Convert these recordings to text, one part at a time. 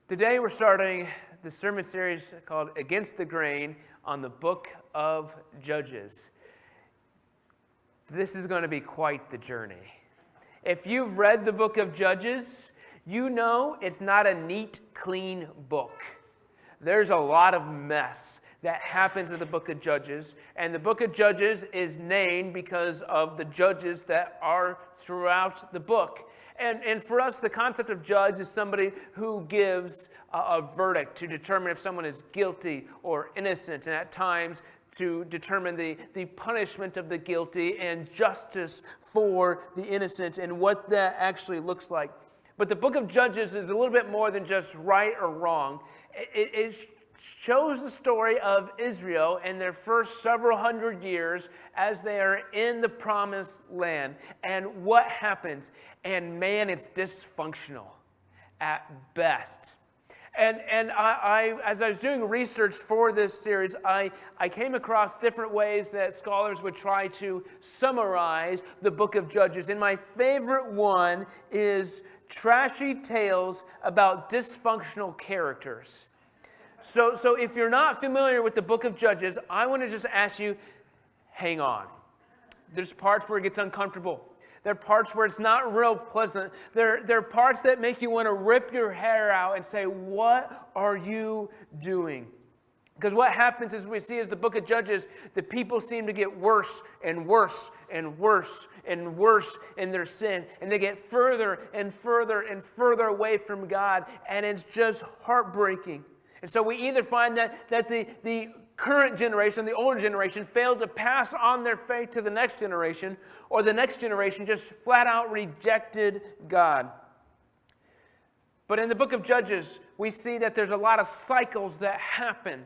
Today we're starting the sermon series called Against the Grain on the book of Judges. This is going to be quite the journey. If you've read the book of Judges, you know it's not a neat, clean book. There's a lot of mess that happens in the book of Judges, and the book of Judges is named because of the judges that are throughout the book. And for us, the concept of judge is somebody who gives a verdict to determine if someone is guilty or innocent, and at times to determine the punishment of the guilty and justice for the innocent and what that actually looks like. But the book of Judges is a little bit more than just right or wrong. It shows the story of Israel in their first several hundred years as they are in the promised land and what happens. And man, it's dysfunctional at best. And I as I was doing research for this series, I came across different ways that scholars would try to summarize the book of Judges. And my favorite one is trashy tales about dysfunctional characters. So if you're not familiar with the book of Judges, I want to just ask you, hang on. There's parts where it gets uncomfortable. There are parts where it's not real pleasant. There are parts that make you want to rip your hair out and say, what are you doing? Because what happens is we see as the book of Judges, the people seem to get worse and worse and worse and worse in their sin. And they get further and further and further away from God. And it's just heartbreaking. And so we either find that the current generation, the older generation, failed to pass on their faith to the next generation, or the next generation just flat out rejected God. But in the book of Judges, we see that there's a lot of cycles that happen.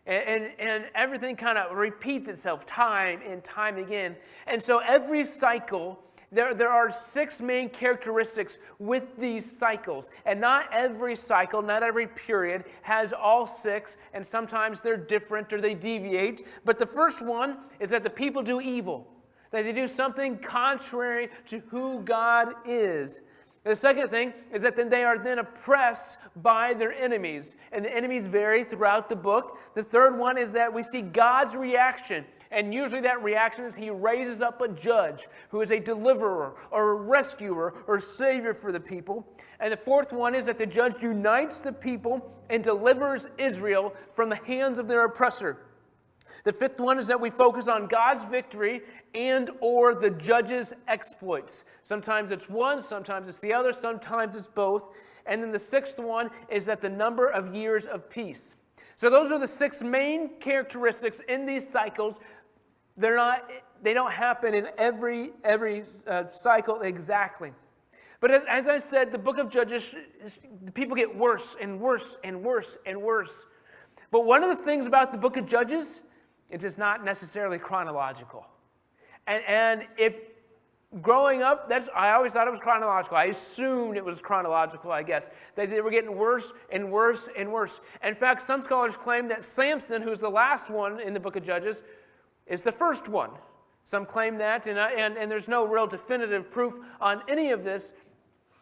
And everything kind of repeats itself time and time again. And so every cycle, there are 6 main characteristics with these cycles. And not every cycle, not every period has all 6. And sometimes they're different or they deviate. But the first one is that the people do evil. That they do something contrary to who God is. The second thing is that then they are then oppressed by their enemies. And the enemies vary throughout the book. The third one is that we see God's reaction. And usually that reaction is he raises up a judge who is a deliverer or a rescuer or savior for the people. And the fourth one is that the judge unites the people and delivers Israel from the hands of their oppressor. The fifth one is that we focus on God's victory and or the judge's exploits. Sometimes it's one, sometimes it's the other, sometimes it's both. And then the sixth one is that the number of years of peace. So those are the 6 main characteristics in these cycles. They don't happen in every cycle exactly. But as I said, the book of Judges, the people get worse and worse and worse and worse. But one of the things about the book of Judges is it's not necessarily chronological. And if growing up, I always thought it was chronological. I assumed it was chronological, I guess. That they were getting worse and worse and worse. In fact, some scholars claim that Samson, who's the last one in the book of Judges, is the first one. Some claim that, and there's no real definitive proof on any of this.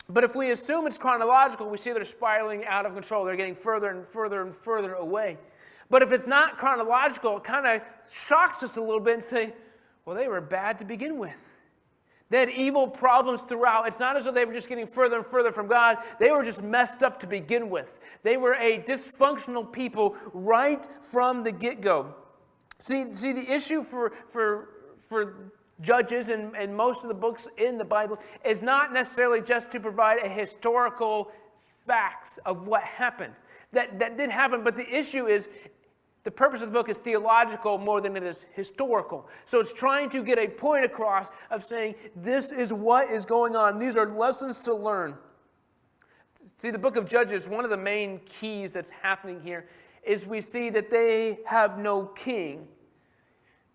But if we assume it's chronological, we see they're spiraling out of control. They're getting further and further and further away. But if it's not chronological, it kind of shocks us a little bit and say, well, they were bad to begin with. They had evil problems throughout. It's not as though they were just getting further and further from God. They were just messed up to begin with. They were a dysfunctional people right from the get-go. See, the issue for Judges and most of the books in the Bible is not necessarily just to provide a historical facts of what happened. That did happen, but the issue is the purpose of the book is theological more than it is historical. So it's trying to get a point across of saying this is what is going on. These are lessons to learn. See, the book of Judges, one of the main keys that's happening here is we see that they have no king.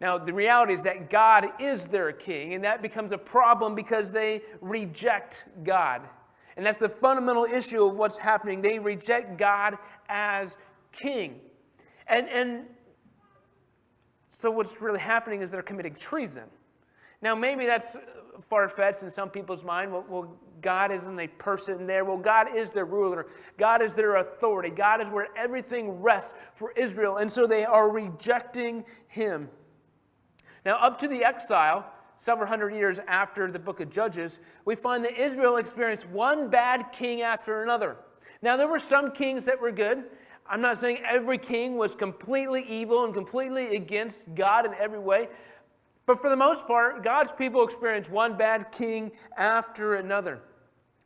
Now, the reality is that God is their king, and that becomes a problem because they reject God. And that's the fundamental issue of what's happening. They reject God as king. And so what's really happening is they're committing treason. Now, maybe that's far-fetched in some people's mind. We'll God isn't a person there. Well, God is their ruler. God is their authority. God is where everything rests for Israel. And so they are rejecting him. Now, up to the exile, several hundred years after the book of Judges, we find that Israel experienced one bad king after another. Now, there were some kings that were good. I'm not saying every king was completely evil and completely against God in every way. But for the most part, God's people experience one bad king after another.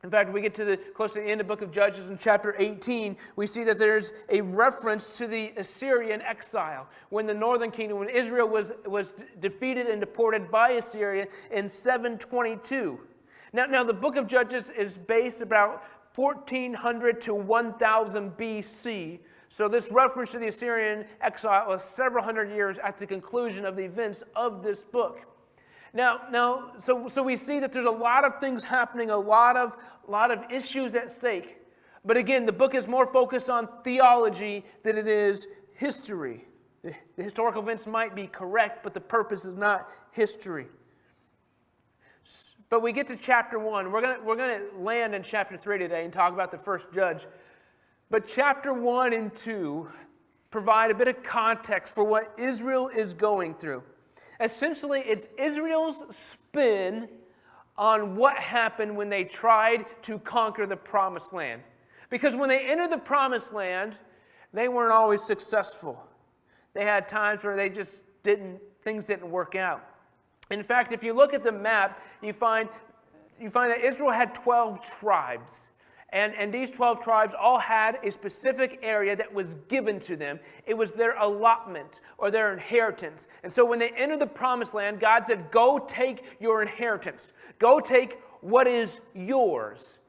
In fact, we get to close to the end of the book of Judges in chapter 18, we see that there's a reference to the Assyrian exile. When the northern kingdom, when Israel was defeated and deported by Assyria in 722. Now the book of Judges is based about 1400 to 1000 BC. So this reference to the Assyrian exile was several hundred years at the conclusion of the events of this book. Now, so we see that there's a lot of things happening, a lot of issues at stake. But again, the book is more focused on theology than it is history. The historical events might be correct, but the purpose is not history. But we get to chapter 1. We're gonna land in chapter 3 today and talk about the first judge. But chapter 1 and 2 provide a bit of context for what Israel is going through. Essentially, it's Israel's spin on what happened when they tried to conquer the promised land. Because when they entered the promised land, they weren't always successful. They had times where things didn't work out. In fact, if you look at the map, you find that Israel had 12 tribes. And these 12 tribes all had a specific area that was given to them. It was their allotment or their inheritance. And so when they entered the promised land, God said, go take your inheritance. Go take what is yours.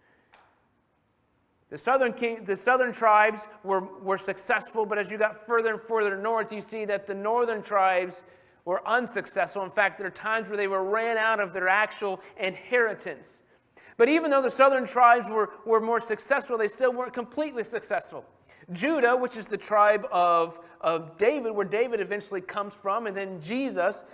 The southern tribes were successful, but as you got further and further north, you see that the northern tribes were unsuccessful. In fact, there are times where they ran out of their actual inheritance. But even though the southern tribes were more successful, they still weren't completely successful. Judah, which is the tribe of David, where David eventually comes from, and then Jesus.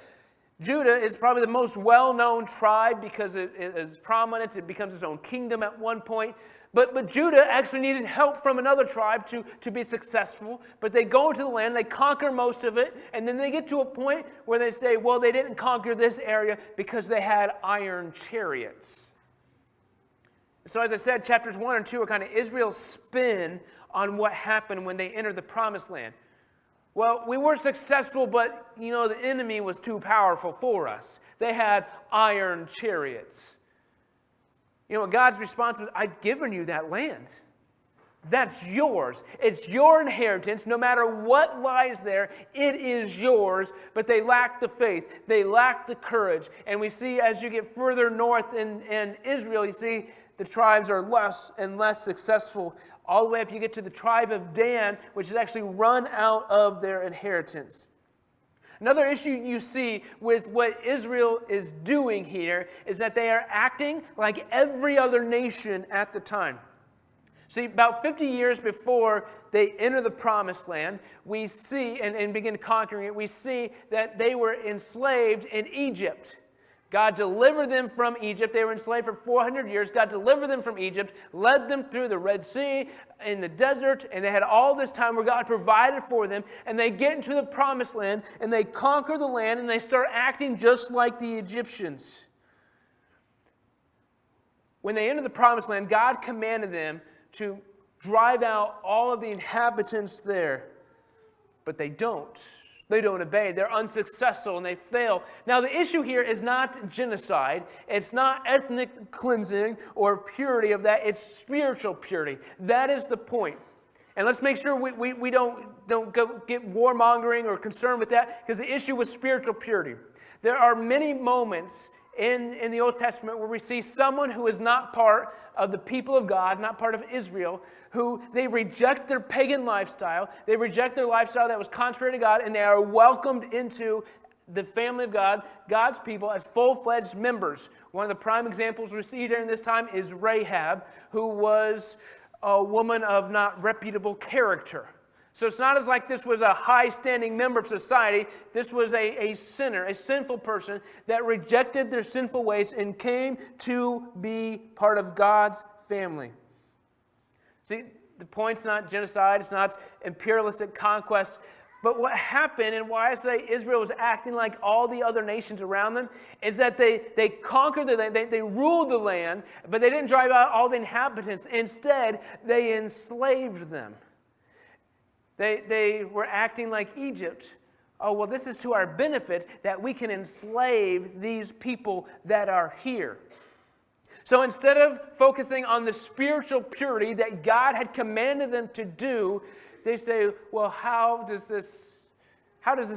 Judah is probably the most well-known tribe because it is prominent. It becomes its own kingdom at one point. But Judah actually needed help from another tribe to be successful. But they go into the land, they conquer most of it, and then they get to a point where they say, well, they didn't conquer this area because they had iron chariots. So as I said, chapters 1 and 2 are kind of Israel's spin on what happened when they entered the promised land. Well, we were successful, but, the enemy was too powerful for us. They had iron chariots. God's response was, I've given you that land. That's yours. It's your inheritance. No matter what lies there, it is yours. But they lacked the faith. They lacked the courage. And we see as you get further north in Israel, you see the tribes are less and less successful. All the way up you get to the tribe of Dan, which is actually run out of their inheritance. Another issue you see with what Israel is doing here is that they are acting like every other nation at the time. See, about 50 years before they enter the promised land, we see, and begin conquering it, we see that they were enslaved in Egypt. God delivered them from Egypt. They were enslaved for 400 years. God delivered them from Egypt, led them through the Red Sea, in the desert, and they had all this time where God provided for them, and they get into the promised land, and they conquer the land, and they start acting just like the Egyptians. When they entered the promised land, God commanded them to drive out all of the inhabitants there, but they don't. They don't obey. They're unsuccessful and they fail. Now, the issue here is not genocide. It's not ethnic cleansing or purity of that. It's spiritual purity. That is the point. And let's make sure we don't go get warmongering or concerned with that, because the issue was spiritual purity. There are many moments in the Old Testament where we see someone who is not part of the people of God, not part of Israel, who they reject their pagan lifestyle, they reject their lifestyle that was contrary to God, and they are welcomed into the family of God, God's people, as full-fledged members. One of the prime examples we see during this time is Rahab, who was a woman of not reputable character. So it's not as like this was a high-standing member of society. This was a sinner, a sinful person that rejected their sinful ways and came to be part of God's family. See, the point's not genocide. It's not imperialistic conquest. But what happened, and why I say Israel was acting like all the other nations around them, is that they conquered the land, they ruled the land, but they didn't drive out all the inhabitants. Instead, they enslaved them. They were acting like Egypt. Oh, well, this is to our benefit that we can enslave these people that are here. So instead of focusing on the spiritual purity that God had commanded them to do, they say, well, how does this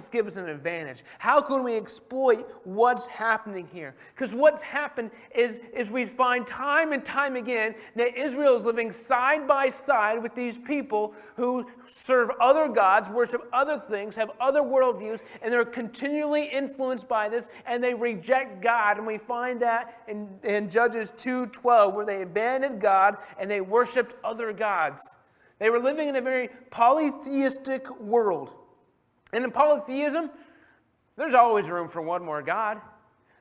give us an advantage? How can we exploit what's happening here? Because what's happened is we find time and time again that Israel is living side by side with these people who serve other gods, worship other things, have other worldviews, and they're continually influenced by this, and they reject God. And we find that in Judges 2:12, where they abandoned God and they worshiped other gods. They were living in a very polytheistic world. And in polytheism, there's always room for one more God.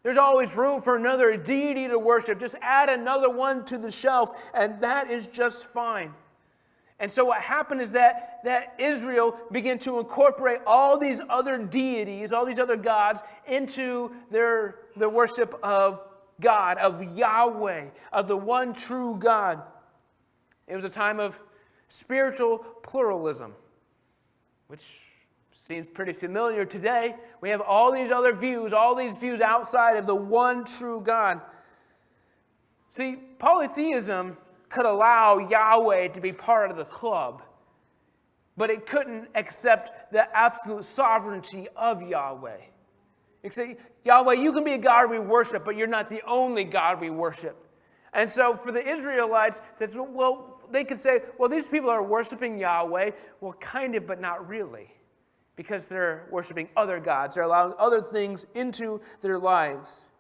There's always room for another deity to worship. Just add another one to the shelf, and that is just fine. And so what happened is that Israel began to incorporate all these other deities, all these other gods, into their worship of God, of Yahweh, of the one true God. It was a time of spiritual pluralism, which seems pretty familiar today. We have all these other views, all these views outside of the one true God. See, polytheism could allow Yahweh to be part of the club, but it couldn't accept the absolute sovereignty of Yahweh. You say, Yahweh, you can be a God we worship, but you're not the only God we worship. And so for the Israelites, they could say, well, these people are worshiping Yahweh. Well, kind of, but not really. Because they're worshiping other gods. They're allowing other things into their lives.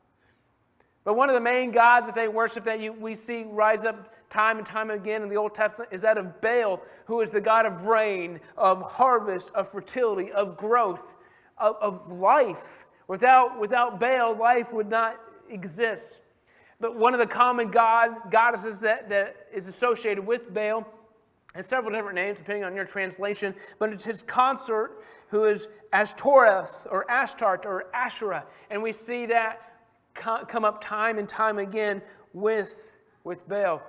But one of the main gods that they worship that we see rise up time and time again in the Old Testament is that of Baal, who is the god of rain, of harvest, of fertility, of growth, of life. Without Baal, life would not exist. But one of the common goddesses that is associated with Baal has several different names depending on your translation, but it's his consort who is Ashtoreth or Ashtart or Asherah. And we see that come up time and time again with Baal.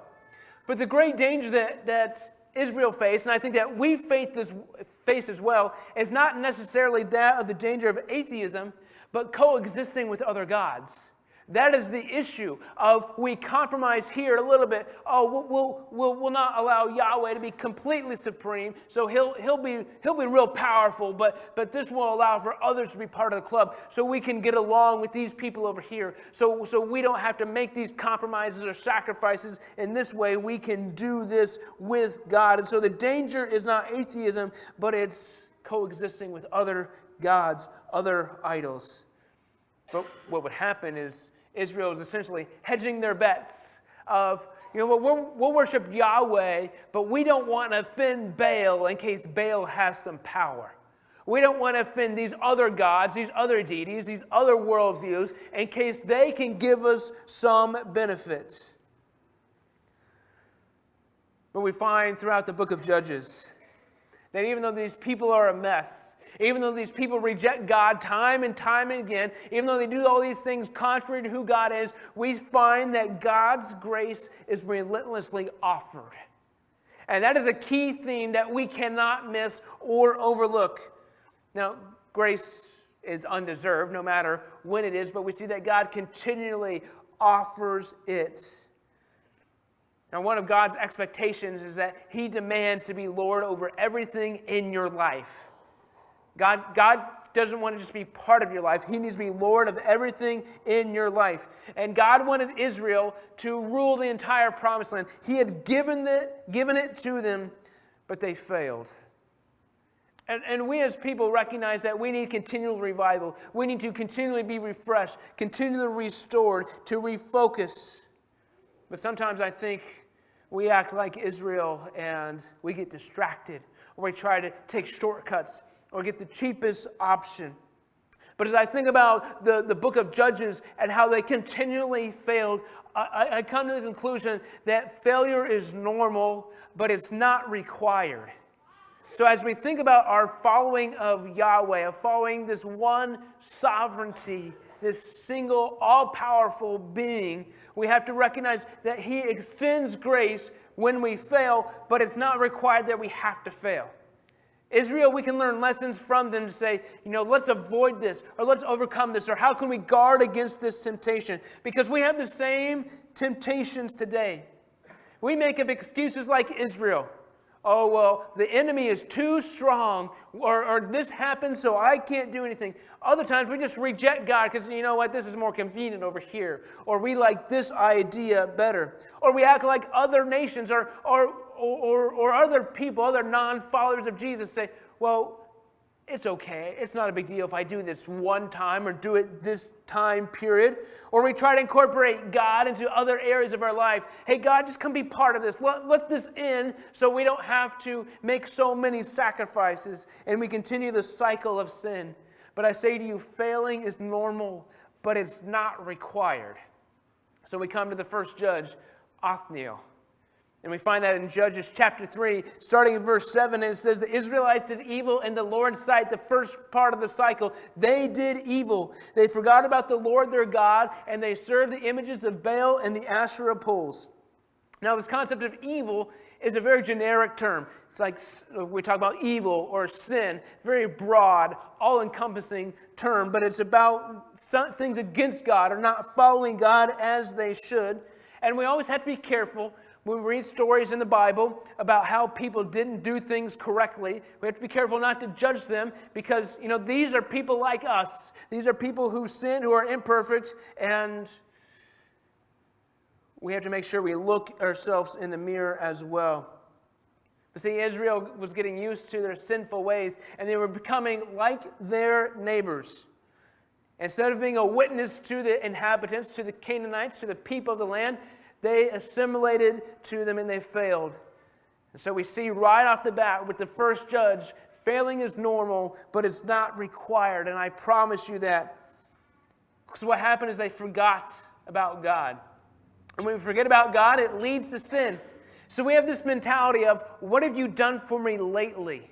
But the great danger that Israel faced, and I think that we face as well, is not necessarily that of the danger of atheism, but coexisting with other gods. That is the issue of we compromise here a little bit. Oh, we'll not allow Yahweh to be completely supreme, so he'll be real powerful, but this will allow for others to be part of the club, so we can get along with these people over here. So we don't have to make these compromises or sacrifices. In this way, we can do this with God. And so the danger is not atheism, but it's coexisting with other gods, other idols. But what would happen is Israel is essentially hedging their bets of, we'll worship Yahweh, but we don't want to offend Baal in case Baal has some power. We don't want to offend these other gods, these other deities, these other worldviews, in case they can give us some benefits. But we find throughout the book of Judges that even though these people are a mess, even though these people reject God time and time again, even though they do all these things contrary to who God is, we find that God's grace is relentlessly offered. And that is a key theme that we cannot miss or overlook. Now, grace is undeserved no matter when it is, but we see that God continually offers it. Now, one of God's expectations is that He demands to be Lord over everything in your life. God doesn't want to just be part of your life. He needs to be Lord of everything in your life. And God wanted Israel to rule the entire promised land. He had given it to them, but they failed. And we as people recognize that we need continual revival. We need to continually be refreshed, continually restored, to refocus. But sometimes I think we act like Israel and we get distracted, or we try to take shortcuts or get the cheapest option. But as I think about the book of Judges and how they continually failed, I come to the conclusion that failure is normal, but it's not required. So as we think about our following of Yahweh, of following this one sovereignty, this single, all-powerful being, we have to recognize that He extends grace when we fail, but it's not required that we have to fail. Israel, we can learn lessons from them to say, let's avoid this, or let's overcome this, or how can we guard against this temptation? Because we have the same temptations today. We make up excuses like Israel. Oh, well, the enemy is too strong, or this happened, so I can't do anything. Other times we just reject God because, you know what, this is more convenient over here. Or we like this idea better. Or we act like other nations or other people, other non-followers of Jesus say, well, it's okay. It's not a big deal if I do this one time or do it this time period. Or we try to incorporate God into other areas of our life. Hey, God, just come be part of this. Let this in so we don't have to make so many sacrifices and we continue the cycle of sin. But I say to you, failing is normal, but it's not required. So we come to the first judge, Othniel. And we find that in Judges chapter 3, starting in verse 7, and it says, the Israelites did evil in the Lord's sight, the first part of the cycle. They did evil. They forgot about the Lord their God, and they served the images of Baal and the Asherah poles. Now, this concept of evil is a very generic term. It's like we talk about evil or sin, very broad, all-encompassing term, but it's about some things against God or not following God as they should. And we always have to be careful when we read stories in the Bible about how people didn't do things correctly. We have to be careful not to judge them because, these are people like us. These are people who sin, who are imperfect, and we have to make sure we look ourselves in the mirror as well. But see, Israel was getting used to their sinful ways, and they were becoming like their neighbors. Instead of being a witness to the inhabitants, to the Canaanites, to the people of the land, they assimilated to them and they failed. And so we see right off the bat with the first judge, failing is normal, but it's not required. And I promise you that. Because what happened is they forgot about God. And when we forget about God, it leads to sin. So we have this mentality of, what have you done for me lately?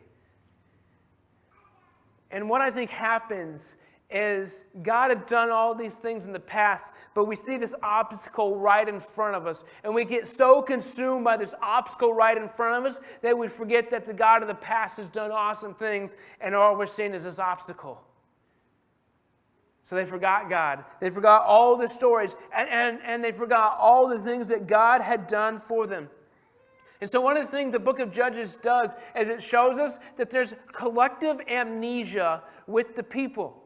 And what I think happens is God has done all these things in the past, but we see this obstacle right in front of us. And we get so consumed by this obstacle right in front of us that we forget that the God of the past has done awesome things, and all we're seeing is this obstacle. So they forgot God. They forgot all the stories, and they forgot all the things that God had done for them. And so one of the things the book of Judges does is it shows us that there's collective amnesia with the people.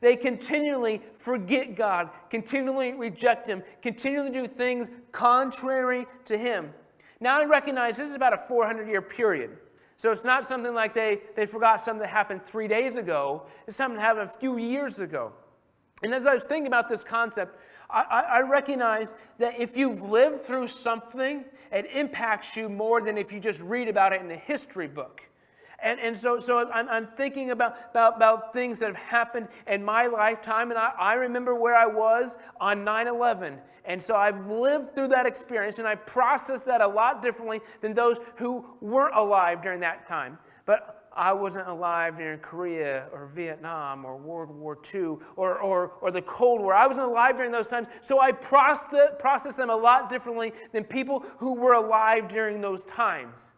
They continually forget God, continually reject Him, continually do things contrary to Him. Now I recognize this is about a 400-year period. So it's not something like they forgot something that happened 3 days ago. It's something that happened a few years ago. And as I was thinking about this concept, I recognize that if you've lived through something, it impacts you more than if you just read about it in a history book. And so I'm thinking about things that have happened in my lifetime, and I remember where I was on 9/11. And so I've lived through that experience, and I process that a lot differently than those who weren't alive during that time. But I wasn't alive during Korea or Vietnam or World War II or the Cold War. I wasn't alive during those times, so I process them a lot differently than people who were alive during those times.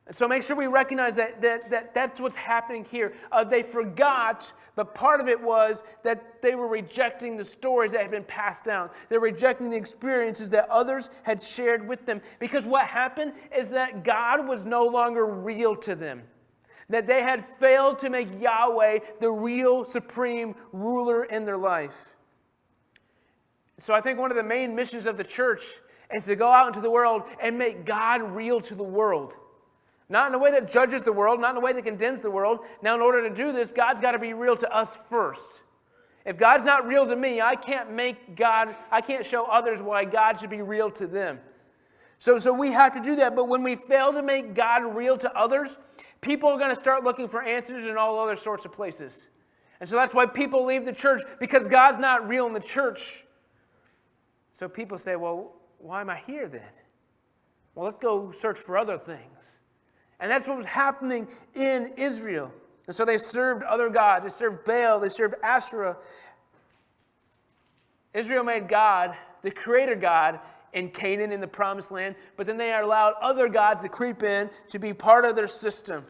And so make sure we recognize that's what's happening here. They forgot, but part of it was that they were rejecting the stories that had been passed down. They're rejecting the experiences that others had shared with them. Because what happened is that God was no longer real to them. That they had failed to make Yahweh the real supreme ruler in their life. So I think one of the main missions of the church is to go out into the world and make God real to the world. Not in a way that judges the world, not in a way that condemns the world. Now, in order to do this, God's got to be real to us first. If God's not real to me, I can't show others why God should be real to them. So we have to do that. But when we fail to make God real to others, people are going to start looking for answers in all other sorts of places. And so that's why people leave the church, because God's not real in the church. So people say, well, why am I here then? Well, let's go search for other things. And that's what was happening in Israel. And so they served other gods. They served Baal. They served Asherah. Israel made God, the creator God, in Canaan, in the promised land. But then they allowed other gods to creep in to be part of their system.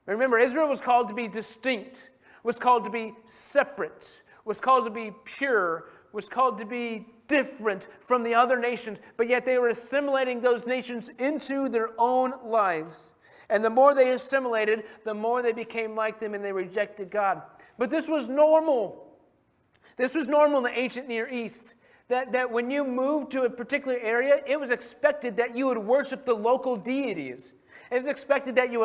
Remember, Israel was called to be distinct, was called to be separate, was called to be pure, was called to be different from the other nations, but yet they were assimilating those nations into their own lives. And the more they assimilated, the more they became like them and they rejected God. But this was normal. This was normal in the ancient Near East. That when you moved to a particular area, it was expected that you would worship the local deities. It was expected that you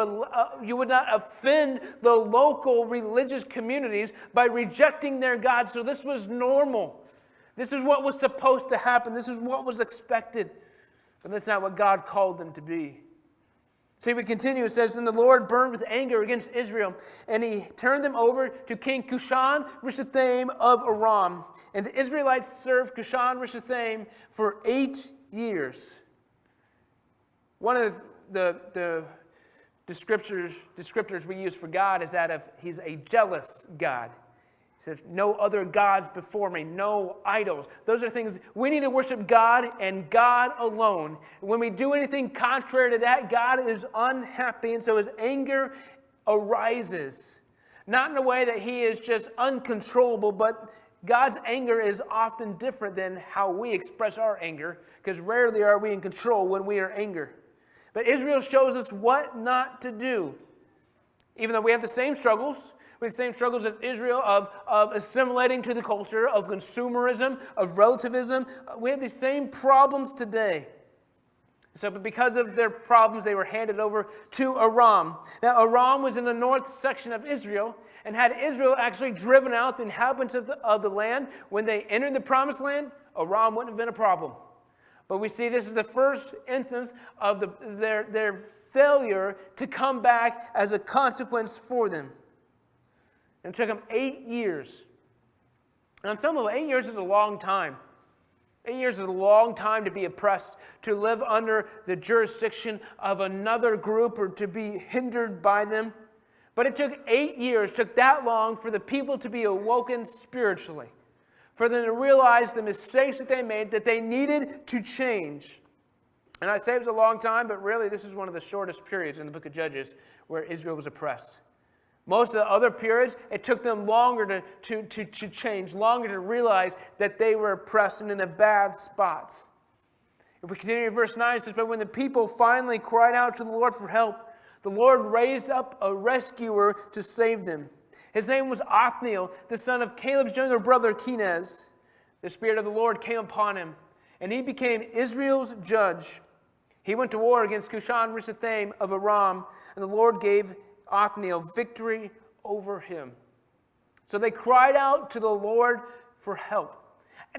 would not offend the local religious communities by rejecting their God. So this was normal. This is what was supposed to happen. This is what was expected. But that's not what God called them to be. See, we continue. It says, "And the Lord burned with anger against Israel, and he turned them over to King Cushan-Rishathaim of Aram. And the Israelites served Cushan-Rishathaim for 8 years." One of the descriptors we use for God is that of he's a jealous God. He says, "No other gods before me, no idols." Those are things we need to worship God and God alone. When we do anything contrary to that, God is unhappy, and so his anger arises. Not in a way that he is just uncontrollable, but God's anger is often different than how we express our anger, because rarely are we in control when we are angry. But Israel shows us what not to do. Even though we have the same struggles, we have the same struggles as Israel of assimilating to the culture, of consumerism, of relativism. We have these same problems today. So, but because of their problems, they were handed over to Aram. Now, Aram was in the north section of Israel, and had Israel actually driven out the inhabitants of the land when they entered the promised land, Aram wouldn't have been a problem. But we see this is the first instance of their failure to come back as a consequence for them. And it took them 8 years. And on some level, 8 years is a long time. 8 years is a long time to be oppressed, to live under the jurisdiction of another group or to be hindered by them. But it took 8 years, took that long for the people to be awoken spiritually, for them to realize the mistakes that they made, that they needed to change. And I say it was a long time, but really this is one of the shortest periods in the book of Judges where Israel was oppressed. Most of the other periods, it took them longer to change, longer to realize that they were oppressed and in a bad spot. If we continue in verse 9, it says, "But when the people finally cried out to the Lord for help, the Lord raised up a rescuer to save them. His name was Othniel, the son of Caleb's younger brother Kenaz. The Spirit of the Lord came upon him, and he became Israel's judge. He went to war against Cushan-Rishathaim of Aram, and the Lord gave Othniel victory over him." So they cried out to the Lord for help.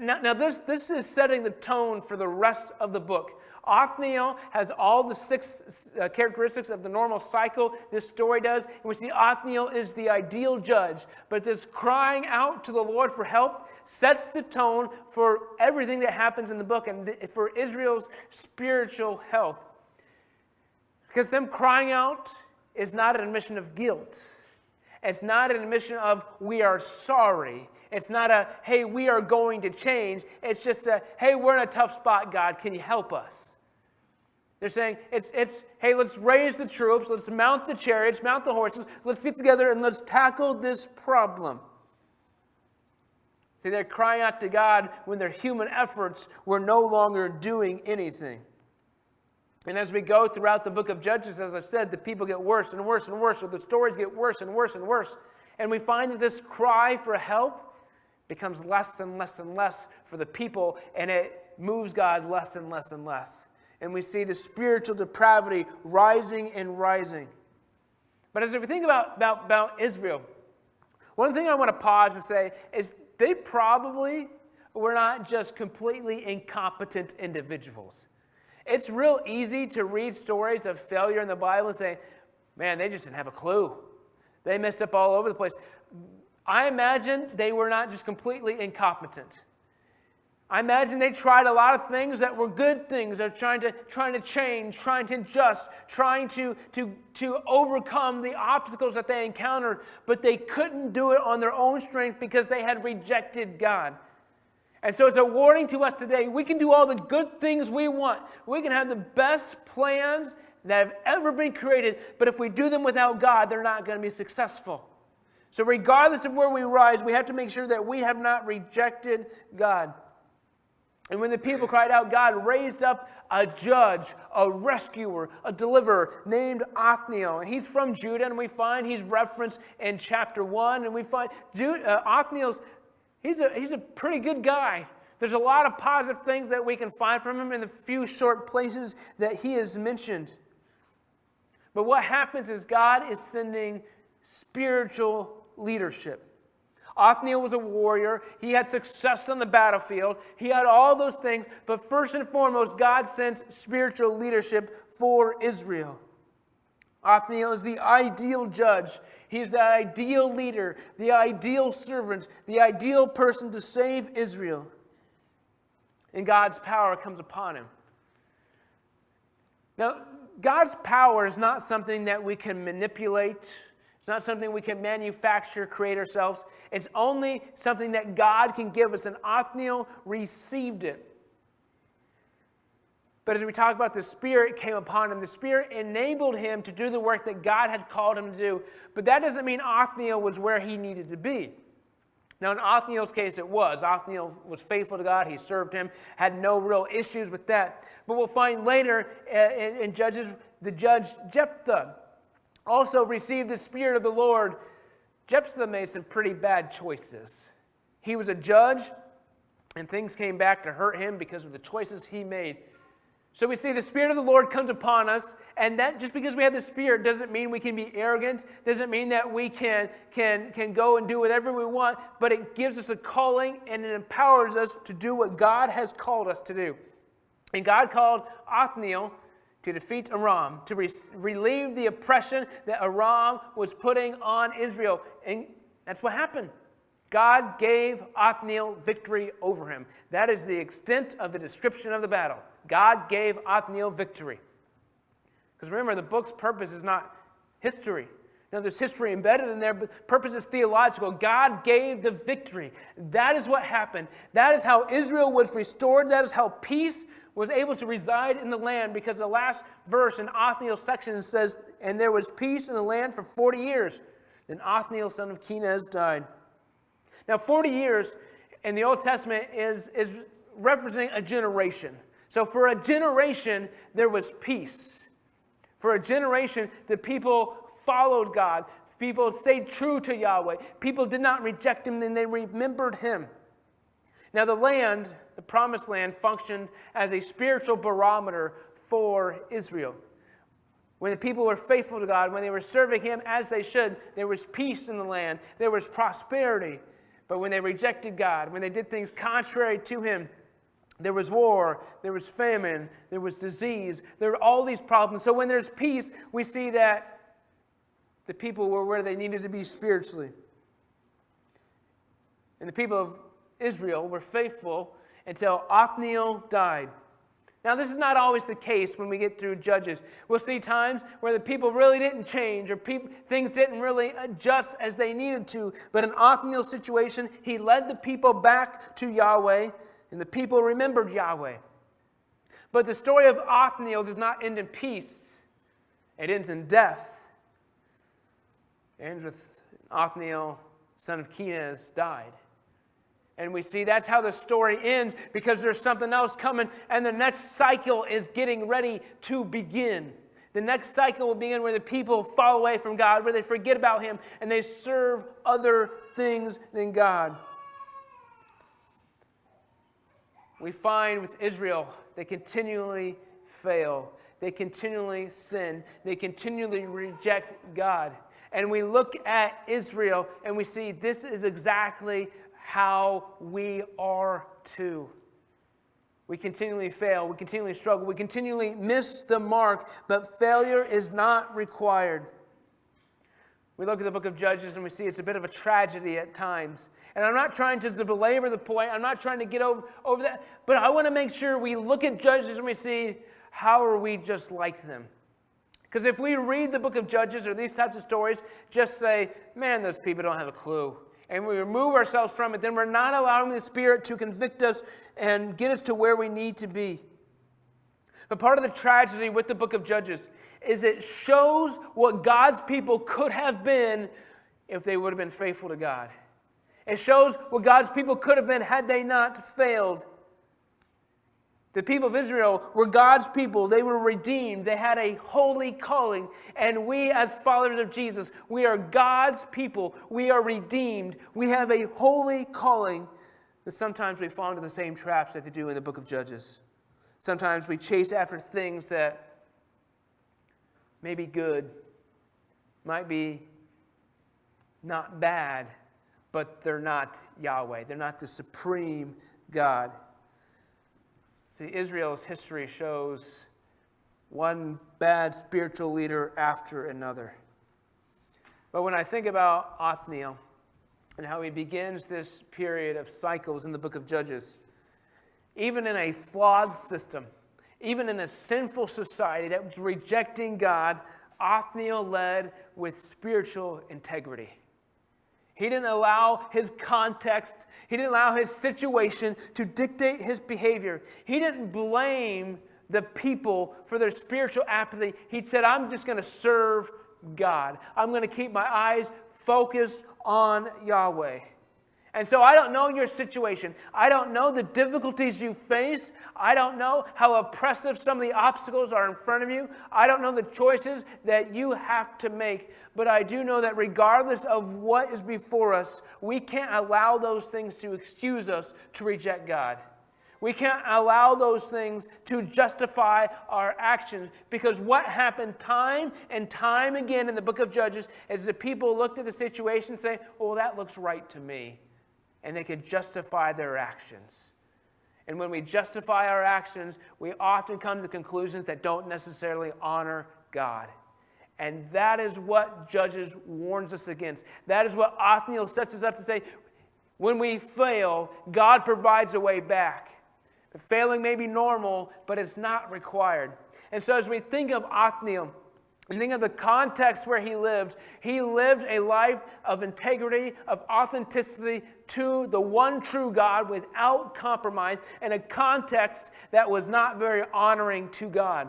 Now this is setting the tone for the rest of the book. Othniel has all the 6 characteristics of the normal cycle this story does. And we see Othniel is the ideal judge. But this crying out to the Lord for help sets the tone for everything that happens in the book and for Israel's spiritual health. Because them crying out is not an admission of guilt. It's not an admission of we are sorry. It's not a, hey, we are going to change. It's just a, hey, we're in a tough spot, God. Can you help us? They're saying, it's hey, let's raise the troops. Let's mount the chariots, mount the horses. Let's get together and let's tackle this problem. See, they're crying out to God when their human efforts were no longer doing anything. And as we go throughout the book of Judges, as I've said, the people get worse and worse and worse, or the stories get worse and worse and worse. And we find that this cry for help becomes less and less and less for the people, and it moves God less and less and less. And we see the spiritual depravity rising and rising. But as we think about Israel, one thing I want to pause and say is they probably were not just completely incompetent individuals. It's real easy to read stories of failure in the Bible and say, man, they just didn't have a clue. They messed up all over the place. I imagine they were not just completely incompetent. I imagine they tried a lot of things that were good things. They're trying to change, trying to adjust, trying to overcome the obstacles that they encountered, but they couldn't do it on their own strength because they had rejected God. And so it's a warning to us today. We can do all the good things we want. We can have the best plans that have ever been created, but if we do them without God, they're not going to be successful. So regardless of where we rise, we have to make sure that we have not rejected God. And when the people cried out, God raised up a judge, a rescuer, a deliverer named Othniel. And he's from Judah, and we find he's referenced in chapter 1. And we find Othniel's, he's a pretty good guy. There's a lot of positive things that we can find from him in the few short places that he is mentioned. But what happens is God is sending spiritual leadership. Othniel was a warrior. He had success on the battlefield. He had all those things. But first and foremost, God sent spiritual leadership for Israel. Othniel is the ideal judge. He's the ideal leader, the ideal servant, the ideal person to save Israel. And God's power comes upon him. Now, God's power is not something that we can manipulate. It's not something we can manufacture, create ourselves. It's only something that God can give us. And Othniel received it. But as we talk about, the Spirit came upon him. The Spirit enabled him to do the work that God had called him to do. But that doesn't mean Othniel was where he needed to be. Now, in Othniel's case, it was. Othniel was faithful to God. He served him, had no real issues with that. But we'll find later in Judges, the judge Jephthah also received the Spirit of the Lord. Jephthah made some pretty bad choices. He was a judge, and things came back to hurt him because of the choices he made. So we see the Spirit of the Lord comes upon us, and that just because we have the Spirit doesn't mean we can be arrogant, doesn't mean that we can go and do whatever we want, but it gives us a calling and it empowers us to do what God has called us to do. And God called Othniel to defeat Aram, to relieve the oppression that Aram was putting on Israel. And that's what happened. God gave Othniel victory over him. That is the extent of the description of the battle. God gave Othniel victory. Because remember, the book's purpose is not history. Now, there's history embedded in there, but purpose is theological. God gave the victory. That is what happened. That is how Israel was restored. That is how peace was able to reside in the land, because the last verse in Othniel's section says, and there was peace in the land for 40 years. Then Othniel, son of Kenaz, died. Now, 40 years in the Old Testament is referencing a generation. So for a generation, there was peace. For a generation, the people followed God. People stayed true to Yahweh. People did not reject him, and they remembered him. Now, the land, the promised land, functioned as a spiritual barometer for Israel. When the people were faithful to God, when they were serving him as they should, there was peace in the land. There was prosperity. But when they rejected God, when they did things contrary to him, there was war, there was famine, there was disease, there were all these problems. So when there's peace, we see that the people were where they needed to be spiritually. And the people of Israel were faithful until Othniel died. Now, this is not always the case when we get through Judges. We'll see times where the people really didn't change, or things didn't really adjust as they needed to. But in Othniel's situation, he led the people back to Yahweh, and the people remembered Yahweh. But the story of Othniel does not end in peace. It ends in death. It ends with Othniel, son of Kenaz, died. And we see that's how the story ends, because there's something else coming, and the next cycle is getting ready to begin. The next cycle will begin where the people fall away from God, where they forget about him, and they serve other things than God. We find with Israel, they continually fail. They continually sin. They continually reject God. And we look at Israel, and we see this is exactly how we are too. We continually fail. We continually struggle. We continually miss the mark, but failure is not required. We look at the book of Judges and we see it's a bit of a tragedy at times. And I'm not trying to belabor the point. I'm not trying to get over that. But I want to make sure we look at Judges and we see, how are we just like them? Because if we read the book of Judges or these types of stories, just say, man, those people don't have a clue, and we remove ourselves from it, then we're not allowing the Spirit to convict us and get us to where we need to be. But part of the tragedy with the book of Judges is it shows what God's people could have been if they would have been faithful to God. It shows what God's people could have been had they not failed. The people of Israel were God's people. They were redeemed. They had a holy calling. And we, as followers of Jesus, we are God's people. We are redeemed. We have a holy calling. But sometimes we fall into the same traps that they do in the book of Judges. Sometimes we chase after things that may be good, might be not bad, but they're not Yahweh. They're not the supreme God. See, Israel's history shows one bad spiritual leader after another. But when I think about Othniel and how he begins this period of cycles in the book of Judges, even in a flawed system, even in a sinful society that was rejecting God, Othniel led with spiritual integrity. He didn't allow his context, he didn't allow his situation to dictate his behavior. He didn't blame the people for their spiritual apathy. He said, I'm just going to serve God. I'm going to keep my eyes focused on Yahweh. And so I don't know your situation. I don't know the difficulties you face. I don't know how oppressive some of the obstacles are in front of you. I don't know the choices that you have to make. But I do know that regardless of what is before us, we can't allow those things to excuse us to reject God. We can't allow those things to justify our actions, because what happened time and time again in the book of Judges is the people looked at the situation and say, well, that looks right to me. And they could justify their actions. And when we justify our actions, we often come to conclusions that don't necessarily honor God. And that is what Judges warns us against. That is what Othniel sets us up to say, when we fail, God provides a way back. Failing may be normal, but it's not required. And so as we think of Othniel, and think of the context where he lived a life of integrity, of authenticity to the one true God without compromise, in a context that was not very honoring to God.